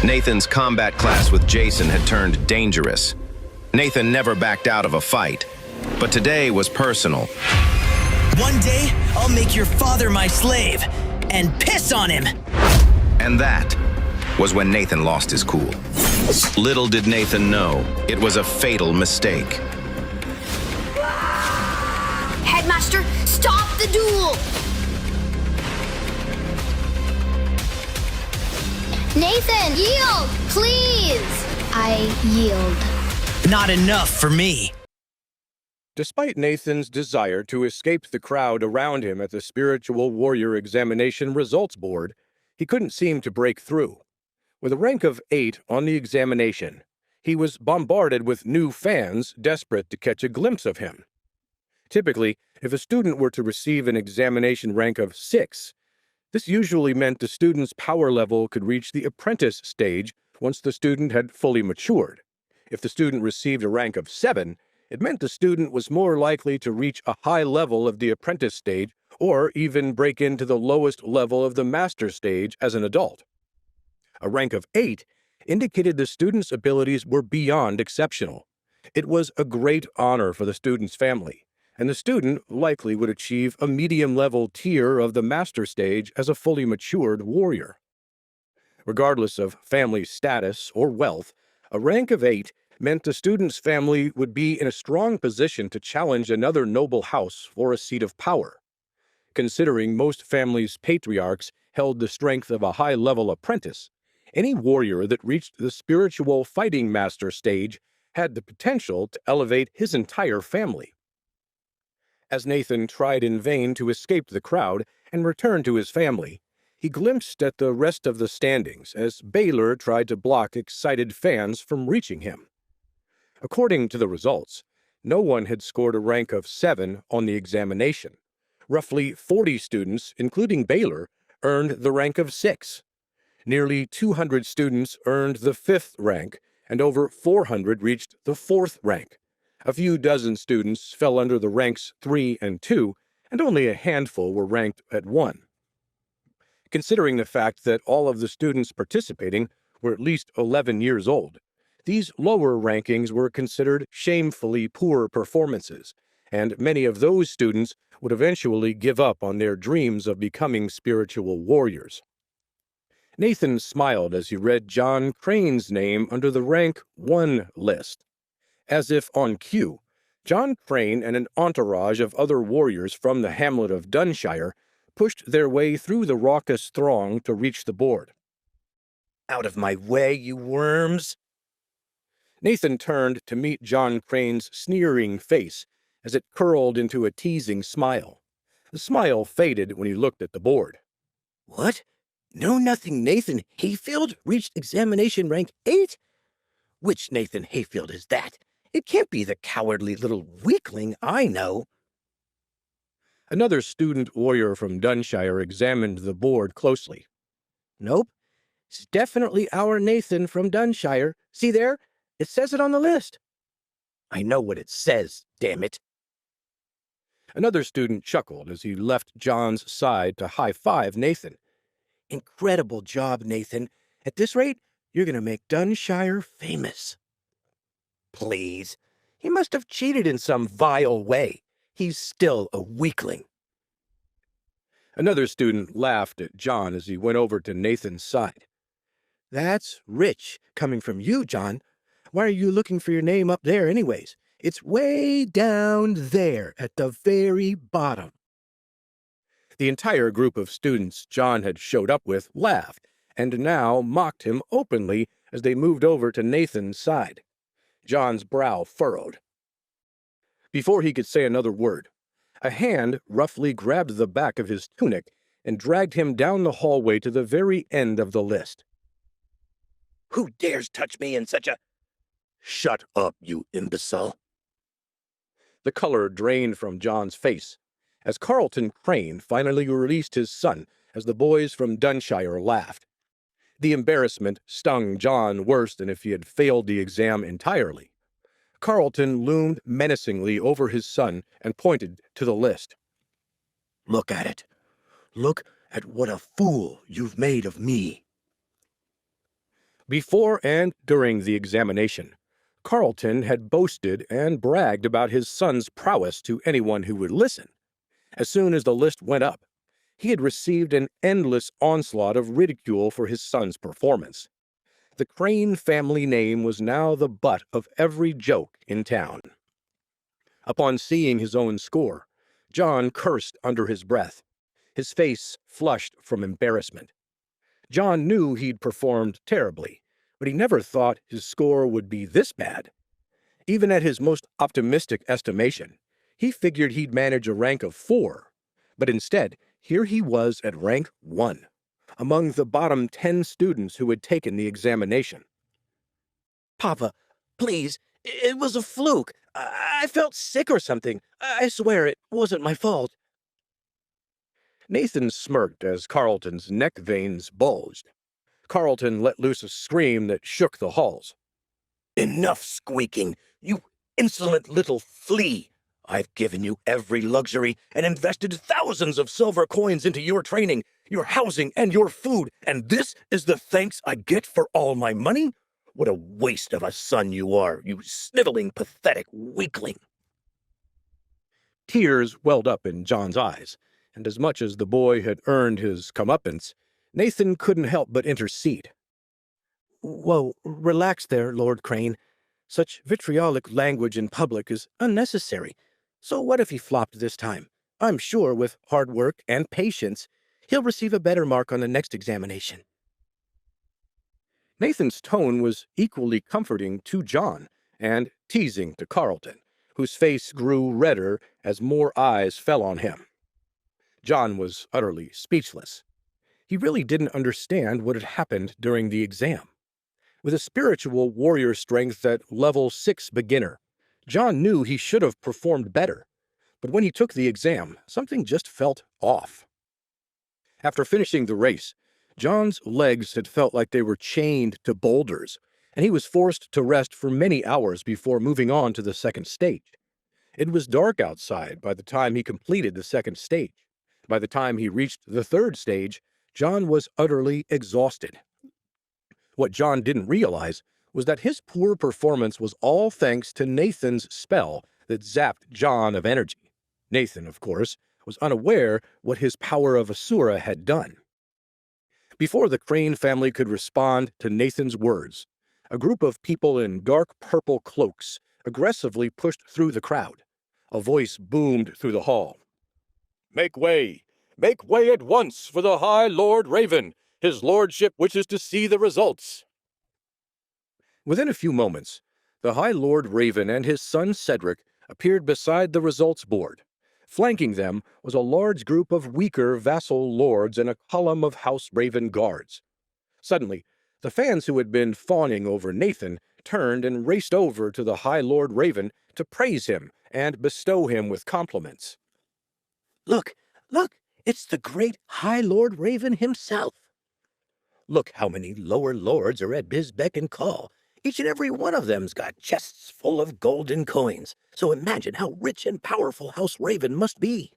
Nathan's combat class with Jason had turned dangerous. Nathan never backed out of a fight, but today was personal. One day, I'll make your father my slave and piss on him. And that was when Nathan lost his cool. Little did Nathan know, it was a fatal mistake. Headmaster, stop the duel! Nathan, yield, please! I yield. Not enough for me. Despite Nathan's desire to escape the crowd around him at the Spiritual Warrior Examination Results Board, he couldn't seem to break through. With a rank of 8 on the examination, he was bombarded with new fans desperate to catch a glimpse of him. Typically, if a student were to receive an examination rank of 6, this usually meant the student's power level could reach the apprentice stage once the student had fully matured. If the student received a rank of 7, it meant the student was more likely to reach a high level of the apprentice stage or even break into the lowest level of the master stage as an adult. A rank of 8 indicated the student's abilities were beyond exceptional. It was a great honor for the student's family, and the student likely would achieve a medium-level tier of the master stage as a fully matured warrior. Regardless of family status or wealth, a rank of 8 meant the student's family would be in a strong position to challenge another noble house for a seat of power. Considering most families' patriarchs held the strength of a high-level apprentice, any warrior that reached the spiritual fighting master stage had the potential to elevate his entire family. As Nathan tried in vain to escape the crowd and return to his family, he glimpsed at the rest of the standings as Baylor tried to block excited fans from reaching him. According to the results, no one had scored a rank of 7 on the examination. Roughly 40 students, including Baylor, earned the rank of 6. Nearly 200 students earned the 5th rank, and over 400 reached the 4th rank. A few dozen students fell under the ranks 3 and 2, and only a handful were ranked at 1. Considering the fact that all of the students participating were at least 11 years old, these lower rankings were considered shamefully poor performances, and many of those students would eventually give up on their dreams of becoming spiritual warriors. Nathan smiled as he read John Crane's name under the rank 1 list. As if on cue, John Crane and an entourage of other warriors from the hamlet of Dunshire pushed their way through the raucous throng to reach the board. Out of my way, you worms! Nathan turned to meet John Crane's sneering face as it curled into a teasing smile. The smile faded when he looked at the board. What? Know-nothing Nathan Hayfield reached examination rank 8? Which Nathan Hayfield is that? It can't be the cowardly little weakling I know. Another student warrior from Dunshire examined the board closely. Nope. It's definitely our Nathan from Dunshire. See there? It says it on the list. I know what it says, damn it. Another student chuckled as he left John's side to high-five Nathan. Incredible job, Nathan. At this rate, you're going to make Dunshire famous. Please. He must have cheated in some vile way. He's still a weakling. Another student laughed at John as he went over to Nathan's side. That's rich coming from you, John. Why are you looking for your name up there anyways? It's way down there at the very bottom. The entire group of students John had showed up with laughed and now mocked him openly as they moved over to Nathan's side. John's brow furrowed. Before he could say another word, a hand roughly grabbed the back of his tunic and dragged him down the hallway to the very end of the list. Who dares touch me in such a... Shut up, you imbecile. The color drained from John's face as Carlton Crane finally released his son as the boys from Dunshire laughed. The embarrassment stung John worse than if he had failed the exam entirely. Carlton loomed menacingly over his son and pointed to the list. Look at it. Look at what a fool you've made of me. Before and during the examination, Carlton had boasted and bragged about his son's prowess to anyone who would listen. As soon as the list went up, he had received an endless onslaught of ridicule for his son's performance. The Crane family name was now the butt of every joke in town. Upon seeing his own score, John cursed under his breath. His face flushed from embarrassment. John knew he'd performed terribly, but he never thought his score would be this bad. Even at his most optimistic estimation, he figured he'd manage a rank of 4, but instead, here he was at rank 1, among the bottom 10 students who had taken the examination. Papa, please, it was a fluke. I felt sick or something. I swear it wasn't my fault. Nathan smirked as Carlton's neck veins bulged. Carlton let loose a scream that shook the halls. Enough squeaking, you insolent little flea! I've given you every luxury and invested thousands of silver coins into your training, your housing, and your food, and this is the thanks I get for all my money? What a waste of a son you are, you sniveling, pathetic weakling! Tears welled up in John's eyes, and as much as the boy had earned his comeuppance, Nathan couldn't help but intercede. Whoa, relax there, Lord Crane. Such vitriolic language in public is unnecessary. So what if he flopped this time? I'm sure with hard work and patience, he'll receive a better mark on the next examination. Nathan's tone was equally comforting to John and teasing to Carlton, whose face grew redder as more eyes fell on him. John was utterly speechless. He really didn't understand what had happened during the exam. With a spiritual warrior strength at level 6 beginner, John knew he should have performed better, but when he took the exam, something just felt off. After finishing the race, John's legs had felt like they were chained to boulders, and he was forced to rest for many hours before moving on to the second stage. It was dark outside by the time he completed the second stage. By the time he reached the third stage, John was utterly exhausted. What John didn't realize was that his poor performance was all thanks to Nathan's spell that zapped John of energy. Nathan, of course, was unaware what his power of Asura had done. Before the Crane family could respond to Nathan's words, a group of people in dark purple cloaks aggressively pushed through the crowd. A voice boomed through the hall. Make way! Make way at once for the High Lord Raven! His lordship wishes to see the results. Within a few moments, the High Lord Raven and his son Cedric appeared beside the results board. Flanking them was a large group of weaker vassal lords and a column of House Raven guards. Suddenly, the fans who had been fawning over Nathan turned and raced over to the High Lord Raven to praise him and bestow him with compliments. Look, it's the great High Lord Raven himself. Look how many lower lords are at his beck and call. Each and every one of them's got chests full of golden coins, so imagine how rich and powerful House Raven must be.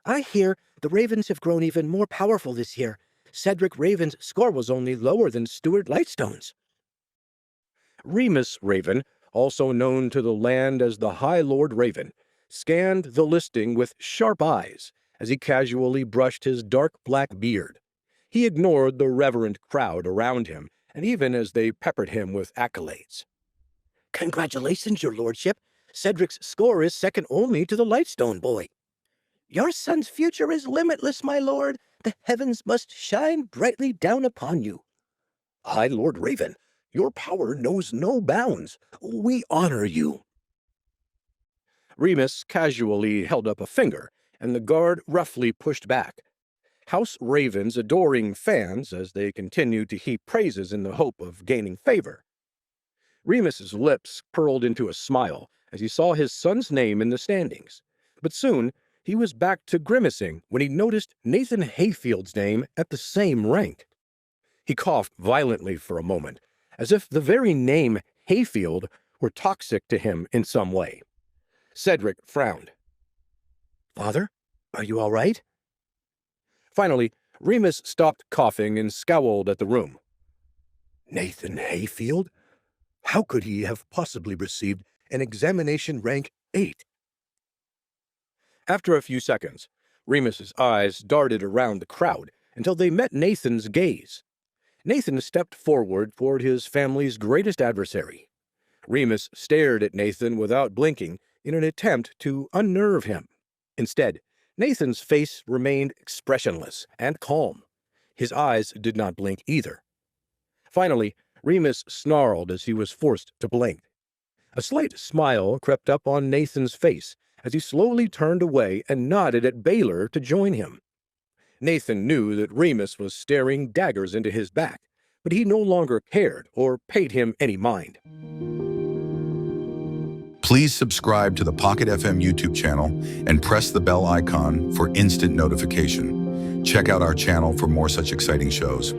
I hear the Ravens have grown even more powerful this year. Cedric Raven's score was only lower than Stuart Lightstone's. Remus Raven, also known to the land as the High Lord Raven, scanned the listing with sharp eyes as he casually brushed his dark black beard. He ignored the reverent crowd around him, and even as they peppered him with accolades. Congratulations, your lordship. Cedric's score is second only to the Lightstone boy. Your son's future is limitless, my lord. The heavens must shine brightly down upon you. High Lord Raven, your power knows no bounds. We honor you. Remus casually held up a finger, and the guard roughly pushed back. House Raven's adoring fans as they continued to heap praises in the hope of gaining favor. Remus's lips curled into a smile as he saw his son's name in the standings, but soon he was back to grimacing when he noticed Nathan Hayfield's name at the same rank. He coughed violently for a moment, as if the very name Hayfield were toxic to him in some way. Cedric frowned. Father, are you all right? Finally, Remus stopped coughing and scowled at the room. Nathan Hayfield? How could he have possibly received an examination rank 8? After a few seconds, Remus's eyes darted around the crowd until they met Nathan's gaze. Nathan stepped forward toward his family's greatest adversary. Remus stared at Nathan without blinking in an attempt to unnerve him. Instead, Nathan's face remained expressionless and calm. His eyes did not blink either. Finally, Remus snarled as he was forced to blink. A slight smile crept up on Nathan's face as he slowly turned away and nodded at Baylor to join him. Nathan knew that Remus was staring daggers into his back, but he no longer cared or paid him any mind. Please subscribe to the Pocket FM YouTube channel and press the bell icon for instant notification. Check out our channel for more such exciting shows.